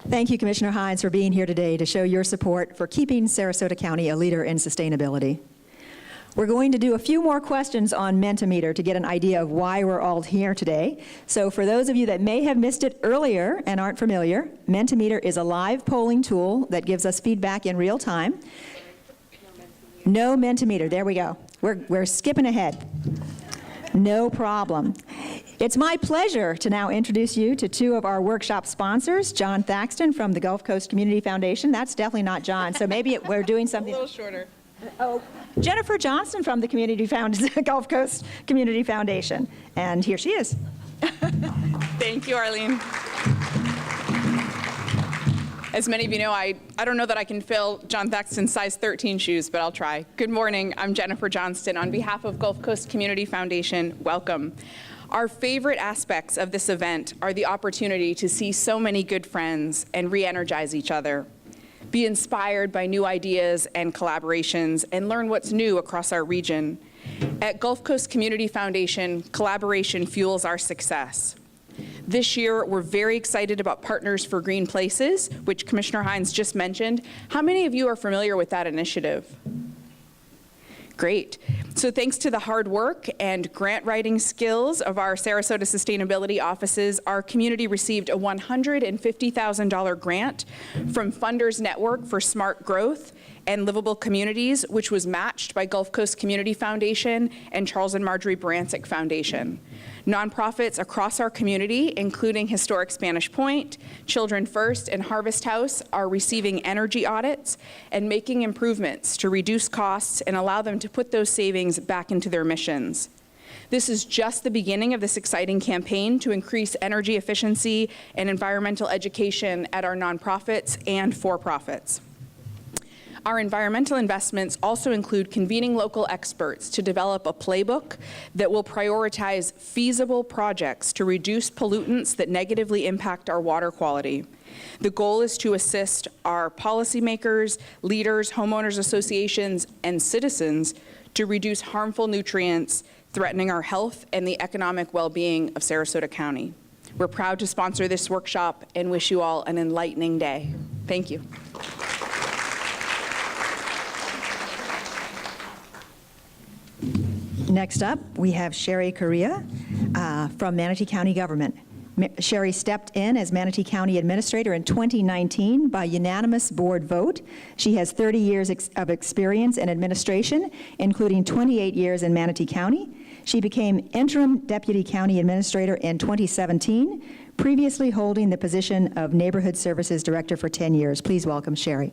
Thank you, Commissioner Hines, for being here today to show your support for keeping Sarasota County a leader in sustainability. We're going to do a few more questions on Mentimeter to get an idea of why we're all here today. So for those of you that may have missed it earlier and aren't familiar, Mentimeter is a live polling tool that gives us feedback in real time. No Mentimeter, there we go. We're skipping ahead. No problem. It's my pleasure to now introduce you to two of our workshop sponsors, John Thaxton from the Gulf Coast Community Foundation. That's definitely not John, so maybe we're doing something. A little shorter. Oh, Jennifer Johnston from the Gulf Coast Community Foundation. And here she is. Thank you, Arlene. As many of you know, I don't know that I can fill John Thaxton's size 13 shoes, but I'll try. Good morning, I'm Jennifer Johnston. On behalf of Gulf Coast Community Foundation, welcome. Our favorite aspects of this event are the opportunity to see so many good friends and re-energize each other, be inspired by new ideas and collaborations, and learn what's new across our region. At Gulf Coast Community Foundation, collaboration fuels our success. This year, we're very excited about Partners for Green Places, which Commissioner Hines just mentioned. How many of you are familiar with that initiative? Great. So thanks to the hard work and grant writing skills of our Sarasota Sustainability offices, our community received a $150,000 grant from Funders Network for Smart Growth and Livable Communities, which was matched by Gulf Coast Community Foundation and Charles and Marjorie Barancik Foundation. Nonprofits across our community, including Historic Spanish Point, Children First, and Harvest House, are receiving energy audits and making improvements to reduce costs and allow them to put those savings back into their missions. This is just the beginning of this exciting campaign to increase energy efficiency and environmental education at our nonprofits and for-profits. Our environmental investments also include convening local experts to develop a playbook that will prioritize feasible projects to reduce pollutants that negatively impact our water quality. The goal is to assist our policymakers, leaders, homeowners associations, and citizens to reduce harmful nutrients threatening our health and the economic well-being of Sarasota County. We're proud to sponsor this workshop and wish you all an enlightening day. Thank you. Next up, we have Sherry Correa from Manatee County Government. Sherry stepped in as Manatee County Administrator in 2019 by unanimous board vote. She has 30 years of experience in administration, including 28 years in Manatee County. She became Interim Deputy County Administrator in 2017, previously holding the position of Neighborhood Services Director for 10 years. Please welcome Sherry.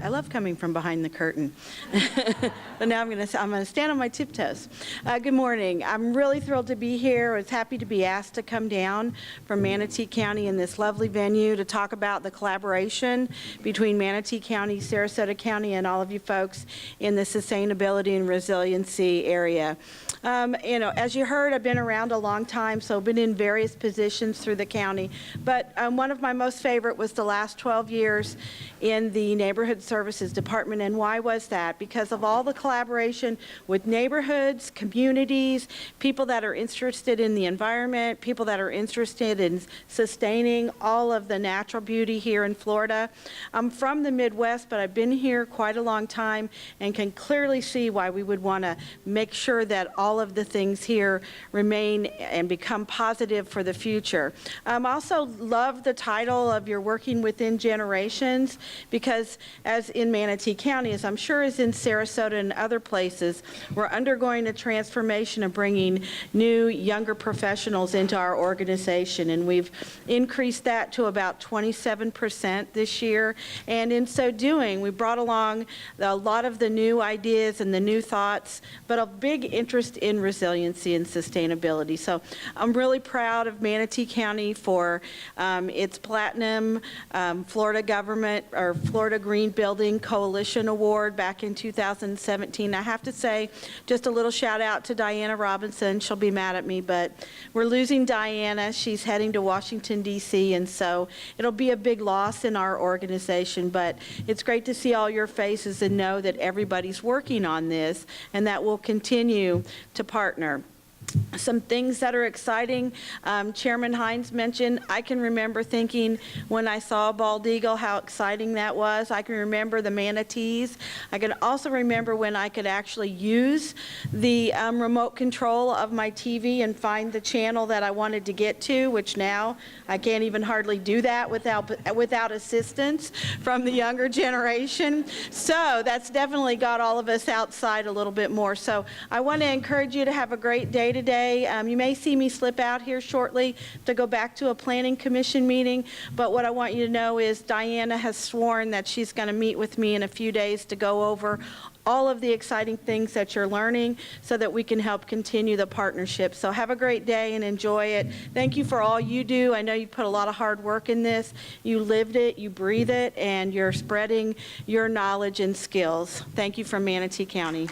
I love coming from behind the curtain. But now I'm going to stand on my tiptoes. Good morning. I'm really thrilled to be here. I was happy to be asked to come down from Manatee County in this lovely venue to talk about the collaboration between Manatee County, Sarasota County, and all of you folks in the sustainability and resiliency area. You know, as you heard, I've been around a long time, so I've been in various positions through the county. But one of my most favorite was the last 12 years in the Neighborhood Services Department. And why was that? Because of all the collaboration with neighborhoods, communities, people that are interested in the environment, people that are interested in sustaining all of the natural beauty here in Florida. I'm from the Midwest, but I've been here quite a long time and can clearly see why we would want to make sure that all of the things here remain and become positive for the future. I also love the title of your Working Within Generations, because as in Manatee County, as I'm sure is in Sarasota and other places, we're undergoing a transformation of bringing new, younger professionals into our organization, and we've increased that to about 27% this year. And in so doing, we brought along a lot of the new ideas and the new thoughts, but a big interest in resiliency and sustainability. So I'm really proud of Manatee County for its Platinum Florida Government or Florida Green Building Coalition Award back in 2017. I have to say, just a little shout out to Diana Robinson. She'll be mad at me, but we're losing Diana. She's heading to Washington, D.C., and so it'll be a big loss in our organization, but it's great to see all your faces and know that everybody's working on this and that we'll continue to partner. Some things that are exciting, Chairman Hines mentioned, I can remember thinking when I saw a bald eagle how exciting that was. I can remember the manatees. I can also remember when I could actually use the remote control of my TV and find the channel that I wanted to get to, which now I can't even hardly do that without assistance from the younger generation. So that's definitely got all of us outside a little bit more. So I want to encourage you to have a great day today. You may see me slip out here shortly to go back to a planning commission meeting, but what I want you to know is Diana has sworn that she's going to meet with me in a few days to go over all of the exciting things that you're learning so that we can help continue the partnership. So have a great day and enjoy it. Thank you for all you do. I know you put a lot of hard work in this. You lived it, you breathe it, and you're spreading your knowledge and skills. Thank you from Manatee County.